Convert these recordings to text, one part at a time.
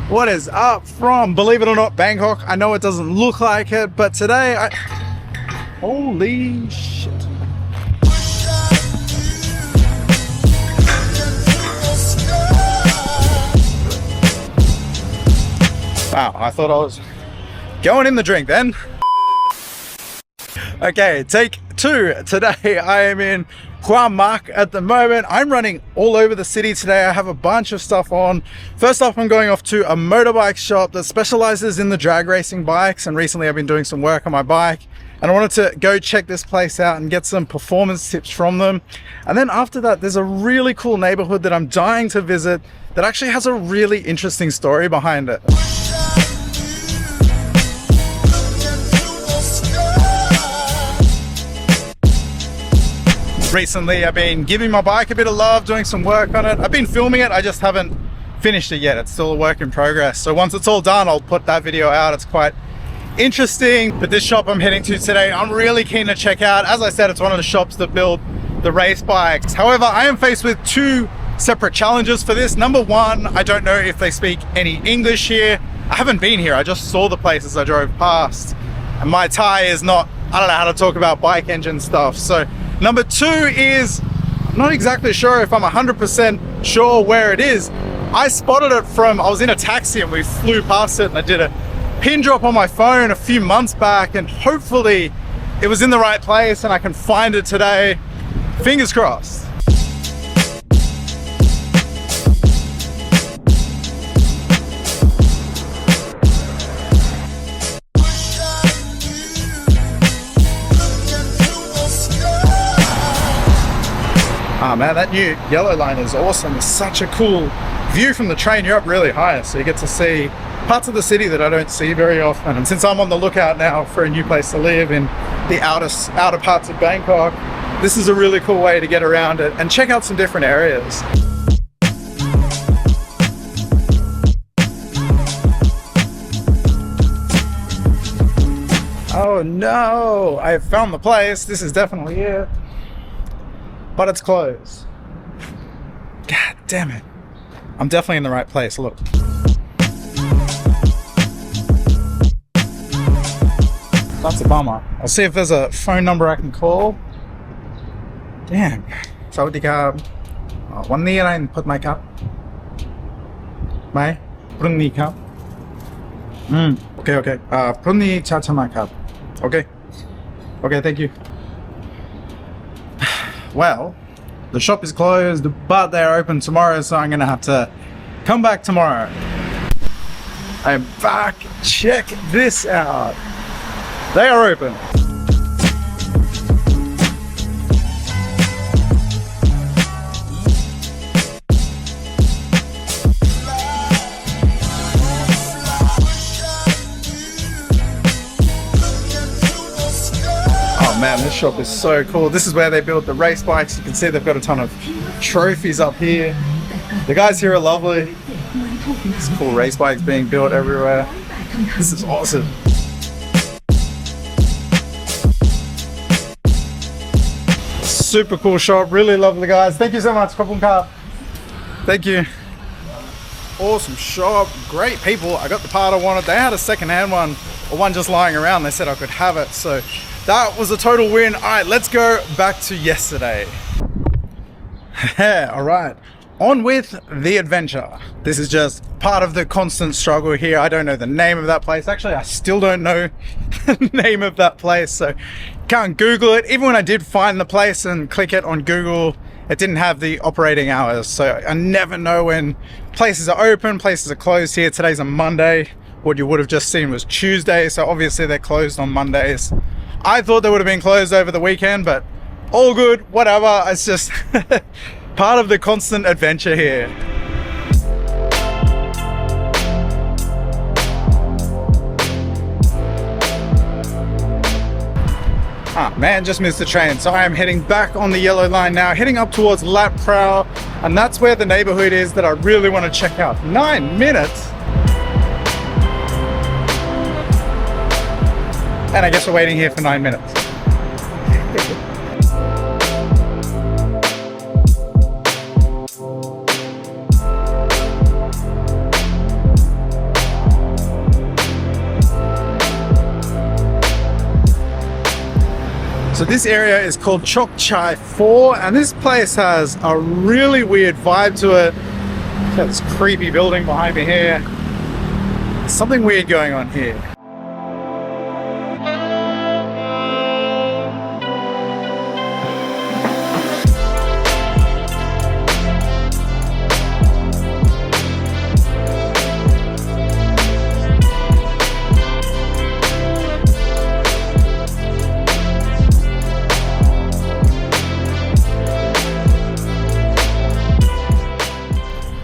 What is up from, believe it or not, Bangkok? I know it doesn't look like it, but today holy shit. Wow, I thought I was going in the drink then. Okay, take two. Today I am in Hua Mak at the moment. I'm running all over the city today. I have a bunch of stuff on. First off, I'm going off to a motorbike shop that specializes in the drag racing bikes, and recently I've been doing some work on my bike and I wanted to go check this place out and get some performance tips from them. And then after that, there's a really cool neighborhood that I'm dying to visit that actually has a really interesting story behind it. Recently, I've been giving my bike a bit of love, doing some work on it. I've been filming it, I just haven't finished it yet. It's still a work in progress. So once it's all done, I'll put that video out. It's quite interesting. But this shop I'm heading to today, I'm really keen to check out. As I said, it's one of the shops that build the race bikes. However, I am faced with two separate challenges for this. Number one, I don't know if they speak any English here. I haven't been here, I just saw the place as I drove past. And my Thai is not, I don't know how to talk about bike engine stuff. So number two is, I'm not exactly sure if I'm 100% sure where it is. I spotted it from, I was in a taxi and we flew past it, and I did a pin drop on my phone a few months back, and hopefully it was in the right place and I can find it today. Fingers crossed. Oh man, that new yellow line is awesome. It's such a cool view from the train. You're up really high, so you get to see parts of the city that I don't see very often. And since I'm on the lookout now for a new place to live in the outer parts of Bangkok, this is a really cool way to get around it and check out some different areas. Oh no, I found the place. This is definitely it. But it's closed. God damn it. I'm definitely in the right place, look. That's a bummer. I'll see if there's a phone number I can call. Damn. Sawadee-krab. วันนี้อะไรพูดไหมครับไหมพรุ่งนี้ครับโอเคพรุ่งนี้เช้าใช่ไหมครับ Okay, thank you. Well, the shop is closed, but they're open tomorrow, so I'm gonna have to come back tomorrow. I'm back. Check this out. They are open. Man, this shop is so cool. This is where they build the race bikes. You can see they've got a ton of trophies up here. The guys here are lovely. There's cool race bikes being built everywhere. This is awesome. Super cool shop, really lovely guys. Thank you so much. Thank you. Awesome shop, great people. I got the part I wanted. They had a second-hand one, or one just lying around. They said I could have it, so that was a total win. All right, let's go back to yesterday. All right, on with the adventure. This is just part of the constant struggle here. I don't know the name of that place. Actually, I still don't know the name of that place, so can't Google it. Even when I did find the place and click it on Google, it didn't have the operating hours. So I never know when places are open, places are closed here. Today's a Monday. What you would have just seen was Tuesday, so obviously they're closed on Mondays. I thought they would have been closed over the weekend, but all good, whatever. It's just part of the constant adventure here. Ah man, just missed the train. So I am heading back on the yellow line now, heading up towards Lat Pral, and that's where the neighborhood is that I really want to check out. 9 minutes? And I guess we're waiting here for 9 minutes. So this area is called Cho Chai 4, and this place has a really weird vibe to it. Got this creepy building behind me here. There's something weird going on here.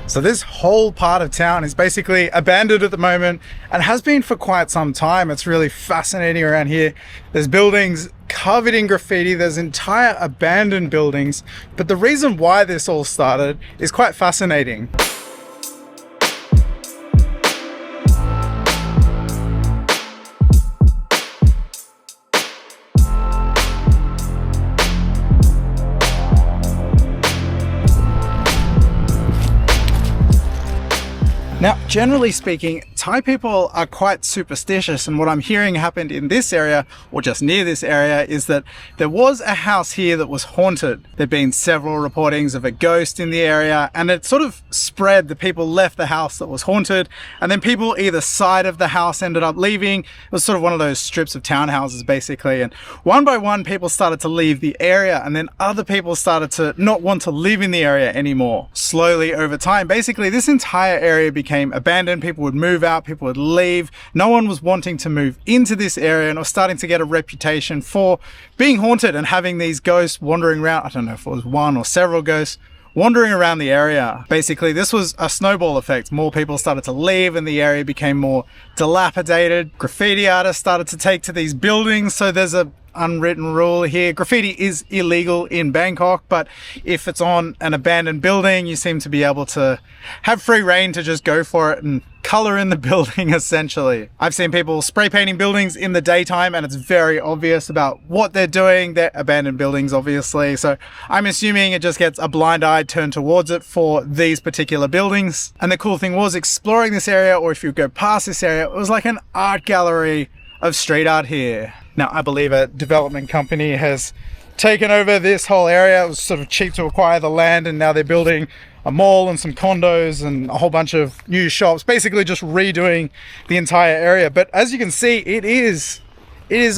So this whole part of town is basically abandoned at the moment and has been for quite some time. It's really fascinating around here. There's buildings covered in graffiti. There's entire abandoned buildings. But the reason why this all started is quite fascinating. Now, generally speaking, Thai people are quite superstitious, and what I'm hearing happened in this area, or just near this area, is that there was a house here that was haunted. There've been several reportings of a ghost in the area, and it sort of spread. The people left the house that was haunted, and then people either side of the house ended up leaving. It was sort of one of those strips of townhouses, basically, and one by one, people started to leave the area, and then other people started to not want to live in the area anymore. Slowly over time, basically, this entire area became abandoned. People would move out, people would leave. No one was wanting to move into this area, and it was starting to get a reputation for being haunted and having these ghosts wandering around. I don't know if it was one or several ghosts wandering around the area. Basically, this was a snowball effect. More people started to leave and the area became more dilapidated. Graffiti artists started to take to these buildings. So there's a unwritten rule here. Graffiti is illegal in Bangkok, but if it's on an abandoned building, you seem to be able to have free reign to just go for it and color in the building, essentially. I've seen people spray painting buildings in the daytime, and it's very obvious about what they're doing. They're abandoned buildings, obviously, so I'm assuming it just gets a blind eye turned towards it for these particular buildings. And the cool thing was, exploring this area, or if you go past this area, it was like an art gallery of street art here. Now, I believe a development company has taken over this whole area. It was sort of cheap to acquire the land, and now they're building a mall and some condos and a whole bunch of new shops, basically just redoing the entire area. But as you can see, it is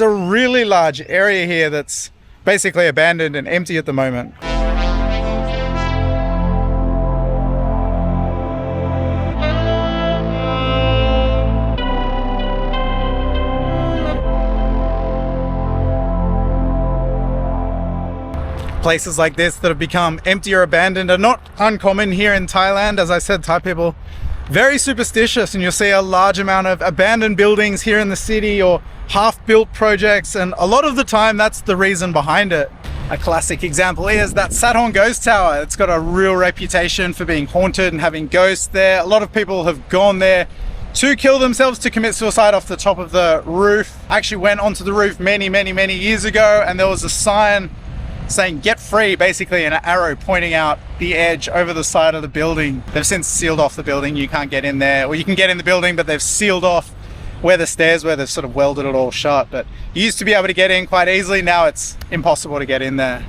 a really large area here that's basically abandoned and empty at the moment. Places like this that have become empty or abandoned are not uncommon here in Thailand. As I said, Thai people very superstitious, and you'll see a large amount of abandoned buildings here in the city or half-built projects, and a lot of the time that's the reason behind it. A classic example is that Sathorn Ghost Tower. It's got a real reputation for being haunted and having ghosts there. A lot of people have gone there to kill themselves, to commit suicide off the top of the roof. I actually went onto the roof many years ago, and there was a sign saying "get free," basically, and an arrow pointing out the edge over the side of the building. They've since sealed off the building. You can't get in there, or you can get in the building, but they've sealed off where the stairs were. They've sort of welded it all shut, but you used to be able to get in quite easily. Now it's impossible to get in there.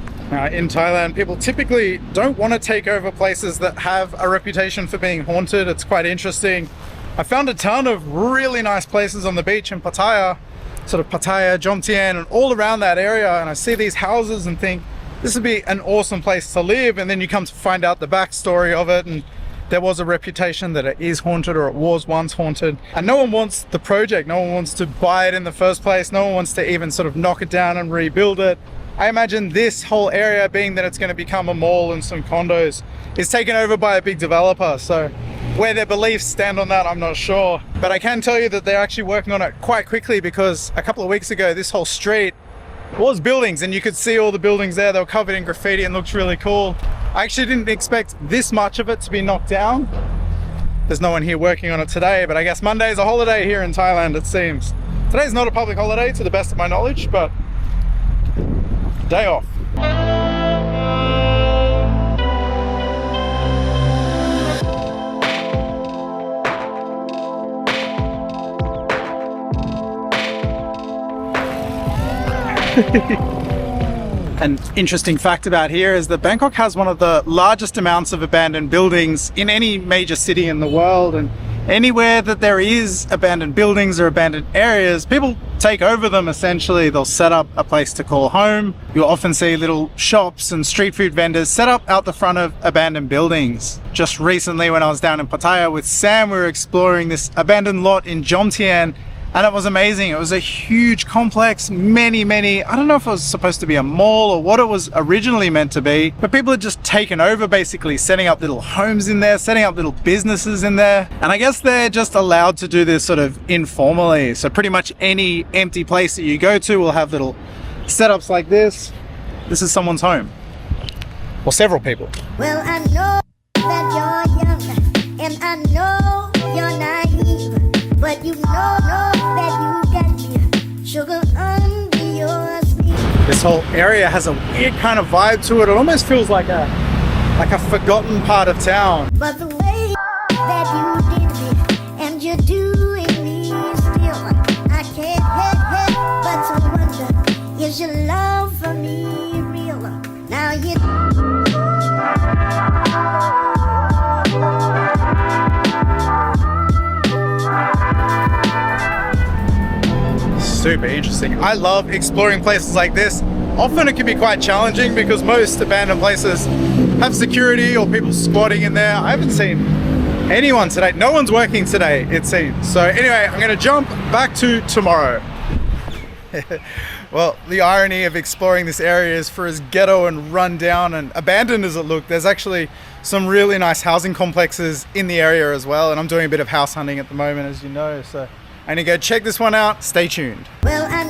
In Thailand, people typically don't want to take over places that have a reputation for being haunted. It's quite interesting. I found a ton of really nice places on the beach in Pattaya, sort of Pattaya, Jomtien, and all around that area, and I see these houses and think this would be an awesome place to live, and then you come to find out the backstory of it, and there was a reputation that it is haunted, or it was once haunted, and no one wants the project. No one wants to buy it in the first place. No one wants to even sort of knock it down and rebuild it. I imagine this whole area, being that it's going to become a mall and some condos, is taken over by a big developer. So where their beliefs stand on that, I'm not sure. But I can tell you that they're actually working on it quite quickly, because a couple of weeks ago, this whole street was buildings, and you could see all the buildings there. They were covered in graffiti and looked really cool. I actually didn't expect this much of it to be knocked down. There's no one here working on it today, but I guess Monday is a holiday here in Thailand, it seems. Today's not a public holiday to the best of my knowledge, but day off. An interesting fact about here is that Bangkok has one of the largest amounts of abandoned buildings in any major city in the world, and anywhere that there is abandoned buildings or abandoned areas, people take over them essentially. They'll set up a place to call home. You'll often see little shops and street food vendors set up out the front of abandoned buildings. Just recently when I was down in Pattaya with Sam, we were exploring this abandoned lot in Jomtien, and it was amazing. It was a huge complex, many, I don't know if it was supposed to be a mall or what it was originally meant to be, but people had just taken over basically, setting up little homes in there, setting up little businesses in there. And I guess they're just allowed to do this sort of informally. So pretty much any empty place that you go to will have little setups like this. This is someone's home. Or several people. Well, I know that you're young, and I know you're naive, but you know that you got me sugar under your sleeve. This whole area has a weird kind of vibe to it. It almost feels like a forgotten part of town. But the way that you did me, and you're doing me still, I can't help but to wonder, is your love for me real? Now you super interesting. I love exploring places like this. Often it can be quite challenging because most abandoned places have security or people squatting in there. I haven't seen anyone today. No one's working today, it seems. So anyway, I'm gonna jump back to tomorrow. Well, the irony of exploring this area is, for as ghetto and run down and abandoned as it looked, there's actually some really nice housing complexes in the area as well. And I'm doing a bit of house hunting at the moment, as you know. So I'm gonna go check this one out. Stay tuned. well, I